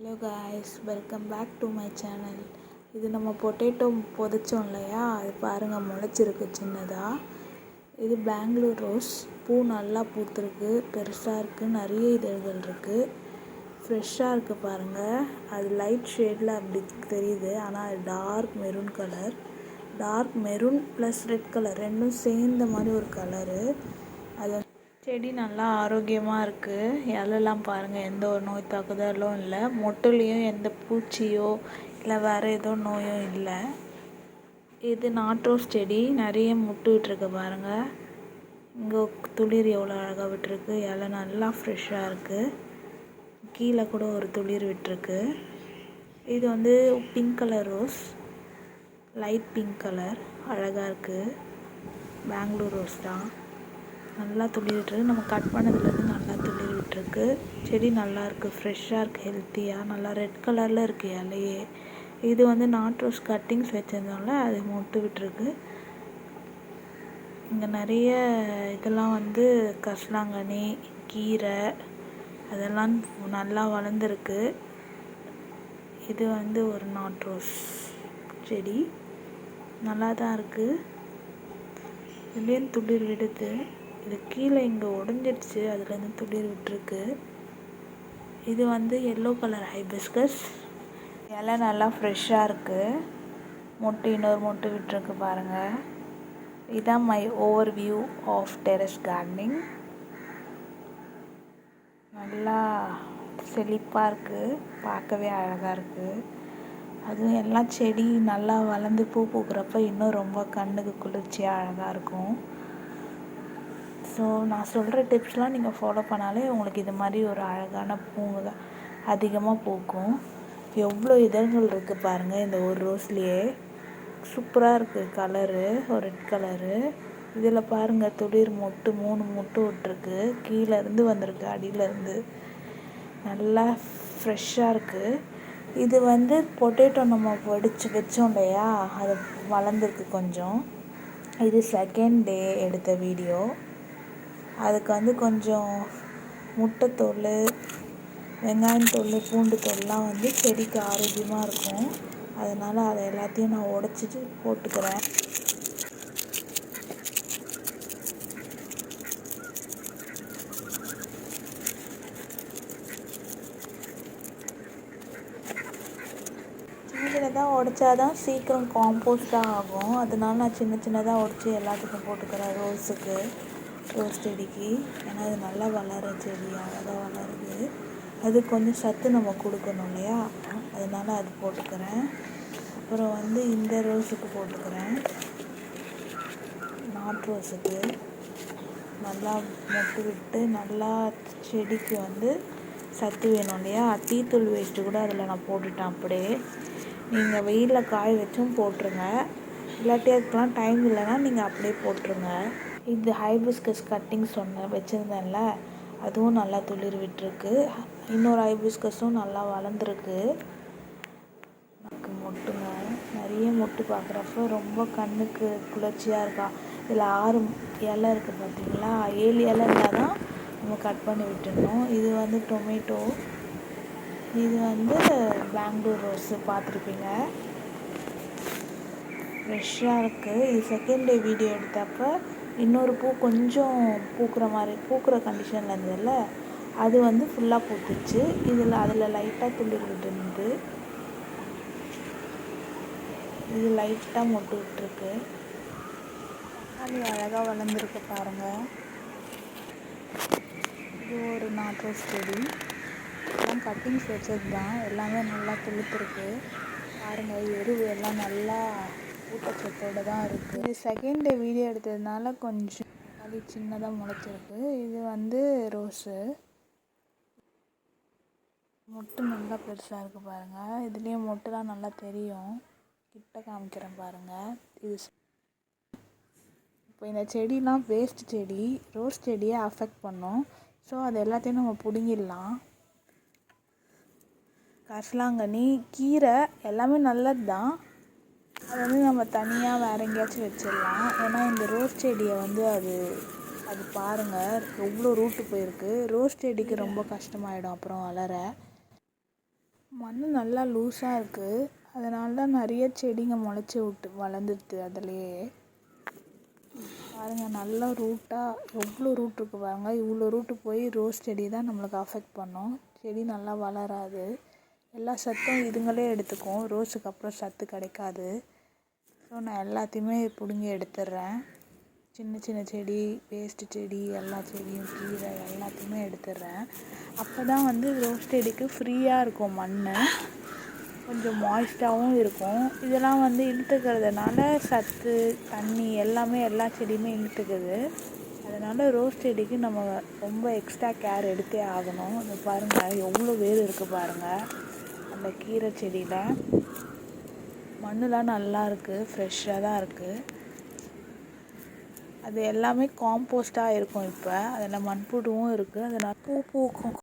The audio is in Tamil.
Hello guys, welcome back to my channel. இது நம்ம பொட்டேட்டோ புதைச்சோம் இல்லையா, அது பாருங்கள் முளைச்சிருக்கு சின்னதாக. இது பெங்களூர் ரோஸ். பூ நல்லா பூத்துருக்கு, பெருசாக இருக்குது, நிறைய இதழ்கள் இருக்குது, ஃப்ரெஷ்ஷாக இருக்குது பாருங்கள். அது லைட் ஷேடில் அப்படி தெரியுது, ஆனால் அது dark maroon colour. Dark maroon plus red colour ரெண்டும் சேர்ந்த மாதிரி ஒரு கலரு. அது செடி நல்லா ஆரோக்கியமாக இருக்குது. இலெல்லாம் பாருங்கள், எந்த ஒரு நோய் தாக்குதலும் இல்லை. மொட்டுலேயும் எந்த பூச்சியோ இல்லை வேறு ஏதோ நோயும் இல்லை. இது நாட் ரோஸ் செடி, நிறைய மொட்டு விட்டுருக்கு பாருங்கள். இங்கே துளிர் எவ்வளோ அழகாக விட்டுருக்கு. இலை நல்லா ஃப்ரெஷ்ஷாக இருக்குது. கீழே கூட ஒரு துளிர் விட்டுருக்கு. இது வந்து pink colour rose, light pink colour, அழகாக இருக்குது. பெங்களூர் ரோஸ் தான். நல்லா துளிர் விட்டுருக்கு. நம்ம கட் பண்ணதுலேருந்து நல்லா துளிர் விட்டுருக்கு. செடி நல்லா இருக்குது, ஃப்ரெஷ்ஷாக இருக்குது, ஹெல்த்தியாக நல்லா ரெட் கலரில் இருக்குது இலையே. இது வந்து நாட் ரோஸ் கட்டிங்ஸ் வச்சதுனால அது மொட்டு விட்டுருக்கு. இங்கே நிறைய இதெல்லாம் வந்து கரிசலாங்கண்ணி, கீரை அதெல்லாம் நல்லா வளர்ந்துருக்கு. இது வந்து ஒரு நாட் ரோஸ் செடி, நல்லா தான் இருக்குது. இதுலேயும் துளிர் விடுது. இது கீழே இங்கே உடஞ்சிடுச்சு, அதுலேருந்து துளிர் விட்டுருக்கு. இது வந்து எல்லோ கலர் ஹைபிஸ்கஸ். இலை நல்லா ஃப்ரெஷ்ஷாக இருக்குது. மொட்டு இன்னொரு மொட்டு விட்டுருக்கு பாருங்கள். இதுதான் my overview of terrace gardening. நல்லா செழிப்பாக இருக்குது, பார்க்கவே அழகாக இருக்குது. அதுவும் எல்லாம் செடி நல்லா வளர்ந்து பூ பூக்கிறப்ப இன்னும் ரொம்ப கண்ணுக்கு குளிர்ச்சியாக அழகாக இருக்கும். ஸோ நான் சொல்கிற டிப்ஸ்லாம் நீங்கள் ஃபாலோ பண்ணாலே உங்களுக்கு இது மாதிரி ஒரு அழகான பூங்க அதிகமாக பூக்கும். எவ்வளோ இதழ்கள் இருக்குது பாருங்கள் இந்த ஒரு ரோஸ்லேயே. சூப்பராக இருக்குது கலரு, ஒரு ரெட் கலரு. இதில் பாருங்கள் துளிர் மொட்டு 3 மொட்டு விட்டுருக்கு. கீழேருந்து வந்திருக்கு, அடியிலேருந்து. நல்லா ஃப்ரெஷ்ஷாக இருக்குது. இது வந்து பொட்டேட்டோ நம்ம வச்சோம் இல்லையா, அது வளர்ந்துருக்கு கொஞ்சம். இது செகண்ட் டே எடுத்த வீடியோ. அதுக்கு வந்து கொஞ்சம் முட்டைத்தோல், வெங்காயத்தோல், பூண்டு தோல்லாம் வந்து செடிக்கு ஆரோக்கியமாக இருக்கும். அதனால் அதை எல்லாத்தையும் நான் உடச்சிட்டு போட்டுக்கிறேன். சின்னதாக உடைச்சாதான் சீக்கிரம் காம்போஸ்டாக ஆகும். அதனால நான் சின்னதாக உடச்சி எல்லாத்துக்கும் போட்டுக்கிறேன். ரோஸ் செடிக்கு, ஏன்னா அது நல்லா வளர செடி, அழகாக வளருது. அது கொஞ்சம் சத்து நம்ம கொடுக்கணும் இல்லையா, அதனால அது போட்டுக்கிறேன். அப்புறம் வந்து இந்த ரோஸுக்கு போட்டுக்கிறேன். நாட் ரோஸுக்கு நல்லா மொட்டு விட்டு நல்லா செடிக்கு வந்து சத்து வேணும் இல்லையா. டீத்தூள் வேஸ்ட்டு கூட அதில் நான் போட்டுட்டேன். அப்படியே நீங்கள் வெயிலில் காய வச்சும் போட்டுருங்க, இல்லாட்டி அதுக்கெலாம் டைம் இல்லைன்னா நீங்கள் அப்படியே போட்டுருங்க. இது ஹைபிஸ்கஸ் கட்டிங் வச்சுருந்தேன்ல, அதுவும் நல்லா துளிர் விட்டுருக்கு. இன்னொரு ஹைபிஸ்கஸும் நல்லா வளர்ந்துருக்கு. மொட்டுங்க நிறைய மொட்டு பார்க்குறப்ப ரொம்ப கண்ணுக்கு குளிர்ச்சியாக இருக்கா. இதில் 6 இலை இருக்குது பார்த்தீங்களா, 7 இலை இருந்தால் தான் நம்ம கட் பண்ணி விட்டுடணும். இது வந்து டொமேட்டோ. இது வந்து பெங்களூர் ரோஸு பார்த்துருப்பீங்க, ஃப்ரெஷ்ஷாக இருக்குது. இது செகண்ட் டே வீடியோ எடுத்தப்போ இன்னொரு பூ கொஞ்சம் பூக்கிற கண்டிஷனில் இருந்ததில்ல, அது வந்து ஃபுல்லாக பூத்துச்சு. அதில் லைட்டாக துளிர் விட்டுருந்து. இது லைட்டாக மொட்டு விட்டுருக்கு. தக்காளி அழகாக வளர்ந்துருக்கு பாருங்கள். இது ஒரு நாட் ரோஸ் செடி. எல்லாம் கட்டிங்ஸ் வச்சது தான், எல்லாமே நல்லா துளுத்துருக்கு பாருங்கள். எருவு எல்லாம் நல்லா ஊட்டச்சத்தோடு தான் இருக்குது. இது செகண்ட் டே வீடியோ எடுத்ததுனால கொஞ்சம் அது சின்னதாக முளைச்சிருக்கு. இது வந்து ரோஸு. மொட்டு நல்லா பெருசாக இருக்குது பாருங்கள். இதுலேயும் மொட்டுலாம் நல்லா தெரியும். கிட்ட காமிக்கிறேன் பாருங்கள். இது இப்போ இந்த செடிலாம் வேஸ்ட் செடி, ரோஸ் செடியை அஃபெக்ட் பண்ணும். ஸோ அது எல்லாத்தையும் நம்ம பிடுங்கிடலாம். கரிசலாங்கண்ணி, கீரை எல்லாமே நல்லது தான். அது வந்து நம்ம தனியாக வேறு எங்கேயாச்சும் வச்சிடலாம். ஏன்னா இந்த ரோஸ் செடியை வந்து அது பாருங்கள் எவ்வளோ ரூட்டு போயிருக்கு. ரோஸ் செடிக்கு ரொம்ப கஷ்டமாயிடும் அப்புறம் வளர. மண் நல்லா லூஸாக இருக்குது, அதனால தான் நிறைய செடிங்க வளர்ந்துடுது அதுலேயே. பாருங்கள், நல்லா ரூட்டாக எவ்வளோ ரூட் இருக்குது பாருங்கள். இவ்வளோ ரூட்டு போய் ரோஸ் செடி தான் நம்மளுக்கு அஃபெக்ட் பண்ணும். செடி நல்லா வளராது. எல்லா சத்தும் இதுங்களே எடுத்துக்கும். ரோஸுக்கு அப்புறம் சத்து கிடைக்காது. ஸோ நான் எல்லாத்தையுமே பிடுங்கி எடுத்துடுறேன். சின்ன சின்ன செடி, வேஸ்ட்டு செடி, எல்லா செடியும், கீரை எல்லாத்தையுமே எடுத்துடுறேன். அப்போ தான் ரோஸ் செடிக்கு ஃப்ரீயாக இருக்கும். மண் கொஞ்சம் மாய்ஸ்டாகவும் இருக்கும். இதெல்லாம் இழுத்துக்கிறதுனால சத்து, தண்ணி எல்லாமே எல்லா செடியுமே இழுத்துக்குது. அதனால் ரோஸ் செடிக்கு நம்ம ரொம்ப எக்ஸ்ட்ரா கேர் எடுத்தே ஆகணும். அது பாருங்கள், எவ்வளோ வேர் இருக்குது பாருங்கள் அந்த கீரை செடியில். மண்ணெலாம் நல்லா இருக்குது, ஃப்ரெஷ்ஷாக தான் இருக்குது. அது எல்லாமே காம்போஸ்ட்டாக இருக்கும். இப்போ அதில் மண்புழுவும் இருக்குது. அதனால் பூ பூக்கும்.